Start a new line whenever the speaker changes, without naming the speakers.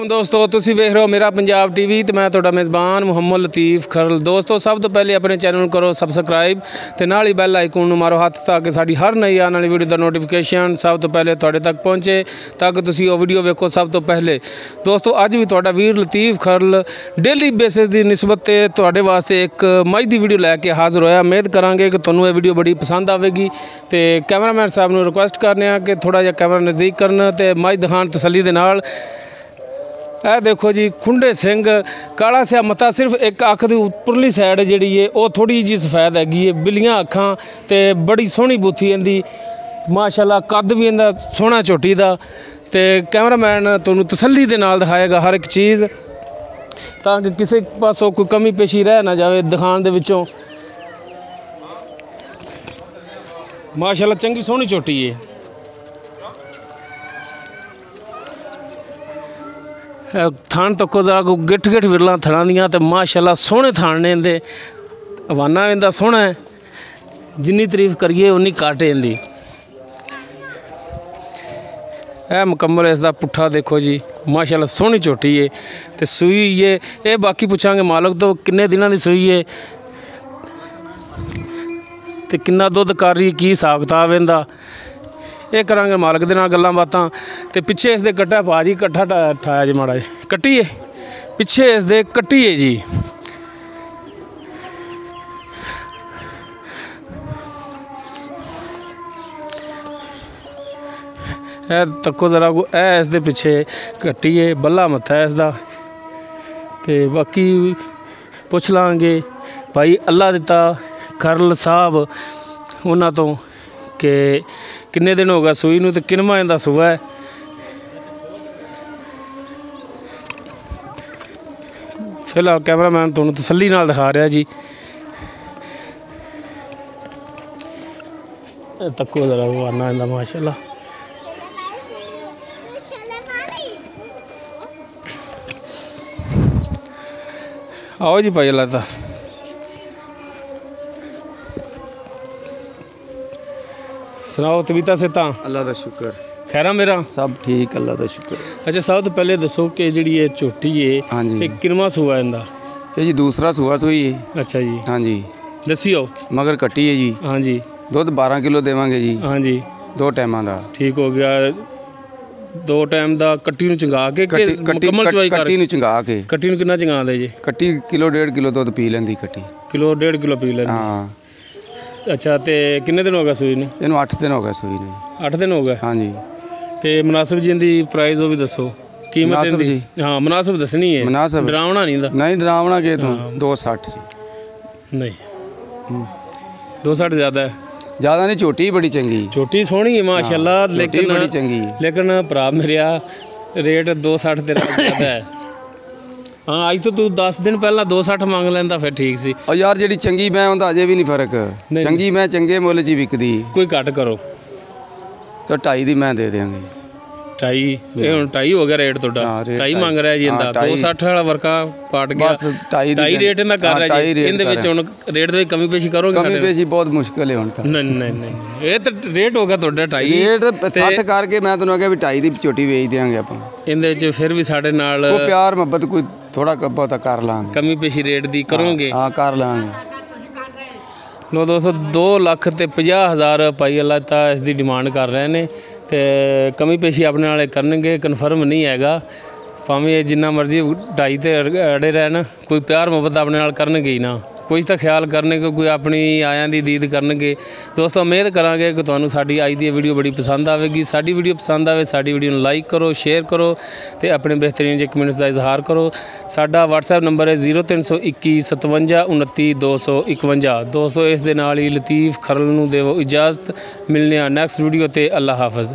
दोस्तों तुसी वेख रहे हो मेरा पंजाब टीवी तो मैं तुहाडा मेज़बान मुहम्मद लतीफ़ खरल। दोस्तों सब तो पहले अपने चैनल करो सबसक्राइब तो नाल ही बैल आइकन नूं मारो हत्थ ताकि साडी हर नई आने वाली वीडियो का नोटिफिकेशन सब तो पहले तुहाडे तक पहुँचे ताकि तुसी वो वीडियो वेखो सब तो पहले। दोस्तों अज भी तुहाडा वीर लतीफ़ खरल डेली बेसिस की निस्बत ते तुहाडे वास्ते एक मई की वीडियो लैके हाज़र होया। उम्मीद करांगे कि तुहानूं ये वीडियो बड़ी पसंद आवेगी तो कैमरामैन साहब नूं रिक्वेस्ट करने कि थोड़ा जिहा कैमरा नज़दीक करन ते मई दिखाण तसल्ली दे नाल। ਇਹ देखो जी खुंडे सिंह काला सिया मत्था सिर्फ एक अख की उपरली साइड जी है वो थोड़ी जी सफेद हैगी है बिलियां अखां ते बड़ी सोहनी बूथी इहदी माशाअल्लाह कद भी इहदा सोहना झोटी दा ते कैमरामैन तुहानूं तसल्ली दे नाल दिखाएगा हर एक चीज़ ताकि किसी पासों कोई कमी पेशी रह ना जाए दिखाण दे विचों। माशाअल्लाह चंगी सोहनी झोटी है। थान तको जरा को गिठ गिठ विरला थणा दियां ते माशाअल्लाह सोहने थान ने इंदे हवाना इंदा सोहना है जिन्नी तारीफ करिए उन्नी घट इंदी। यह मुकम्मल इसका पुट्ठा देखो जी माशाअल्लाह सोहनी झोटी है ते सूई हुई है। ये बाकी पूछांगे मालक तो किन्ने दिनों की सूई है ते किन्ना दुध कर रही की हिसाब किताब इहदा ये करांगे मालक दे नाल गल्लां बातां। ते पिछे इसदे कट्टा पा जी कट्ठा ठाया जी माड़ा जी कट्टी है पिछे इसदे कट्टी है जी। ए तको जरा को ए इसदे पिछे कट्टी है बल्ला मत्था है इसदा ते बाकी पुछ लांगे भाई अल्लाह दिता खरल साहब उन्हां तो कि किन्ने दिन हो गए सूई नूं ते किनवा इंदा सूआ है। फिलहाल कैमरामैन तुहानूं तसल्ली नाल दिखा रहा जी। तक्को जरा आना इंदा माशाअल्लाह आओ जी भाई अल्लाह दा सुनाओ तबीयत से ता
अल्लाह का शुक्र
खैरा मेरा
सब ठीक अल्लाह का शुक्र।
अच्छा सब तो पहले दसो कि जी ये झोटी है
हाँ जी
किनवा सूआ इंदा
ये जी दूसरा सूआ सूई है।
अच्छा जी
हाँ जी
दसियो
मगर कट्टी है जी।
हाँ जी
दुध 12 किलो देवांगे जी।
हाँ जी
2 टाइमां दा
ठीक हो गया 2 टाइम दा कट्टी नूं चंगा के मुकम्मल चवाई कर
कट्टी नूं चंगा के
कट्टी नूं कितना चंगा दे जी
कट्टी किलो 1.5 किलो दुध पी लेंदी कट्टी
किलो 1.5 किलो पी लेंदी।
हाँ
अच्छा ते किन्ने दिन हो गए सूई ने
इन्हूं 8 दिन हो गए सूई ने
8 दिन हो गए।
हाँ जी
ते मुनासिब जी दी प्राइस वो भी दसो कीमत
मुनासिब
जी हाँ मुनासिब दसनी है
मुनासिब
डरावना नहीं दा
नहीं डरावना के तू 260 जी
नहीं 260 ज़्यादा है
ज़्यादा नहीं छोटी बड़ी चंगी
छोटी सोहनी है माशाअल्लाह लेकिन
बड़ी चंगी
लेकिन भरा मेरा रेट 260 तेरा ज़्यादा है। हाँ अज तो तू 10 दिन पहला 260 मंग लेंदा फिर ठीक सी।
और यार जी चंगी मैं होंदा अजे भी नहीं फर्क चंगी मैं चंगे मुल च विकदी
कोई घट करो
तो 2.5 दी मैं दे देंगे
2.5 ये हुण 2.5 हो गया रेट तुहाडा 2.5 मंग रहा जी इंदा 260 वाला वर्का पाट गया 2.5 रेट इंदा कर रहा जी इंदे विच हुण रेट दे कमी पेशी करोगे
कमी पेशी बहुत मुश्किल है हुण तां
नहीं नहीं नहीं ये तो रेट हो गया तुहाडा 2.5
रेट 60 करके मैं तैनूं आख्या भी 2.5 दी छोटी वेच देंगे आपां
इंदे विच फिर भी साडे नाल
कोई प्यार मोहब्बत कोई थोड़ा बहुता कर लांगे
कमी पेशी रेट दी करोगे।
हाँ कर लांगे।
लो दोस्तों 2,50,000 पाई अल्लाह ता इसकी डिमांड कर रहे हैं तो कमी पेशी अपने वाले करनगे कन्फर्म नहीं हैगा भावें जिन्ना मर्जी 2.5 ते अड़े रहन कोई प्यार मुहब्बत अपने नाल करनगे ही ना कोई तो ख्याल करने कोई अपनी आयां दी दीद करनगे। दोस्तों उम्मीद करांगे कि तुहानूं साडी अज दी वीडियो बड़ी पसंद आवेगी। साडी वीडियो पसंद आवे साडी वीडियो नूं लाइक करो शेयर करो तो अपने बेहतरीन जे कमेंट्स का इजहार करो। साडा WhatsApp नंबर है 0321 57 29 251। दोस्तों इस दे नाल ही लतीफ़ खरल नूं देवो इजाज़त मिलने नैक्सट वीडियो ते अल्लाह हाफिज़।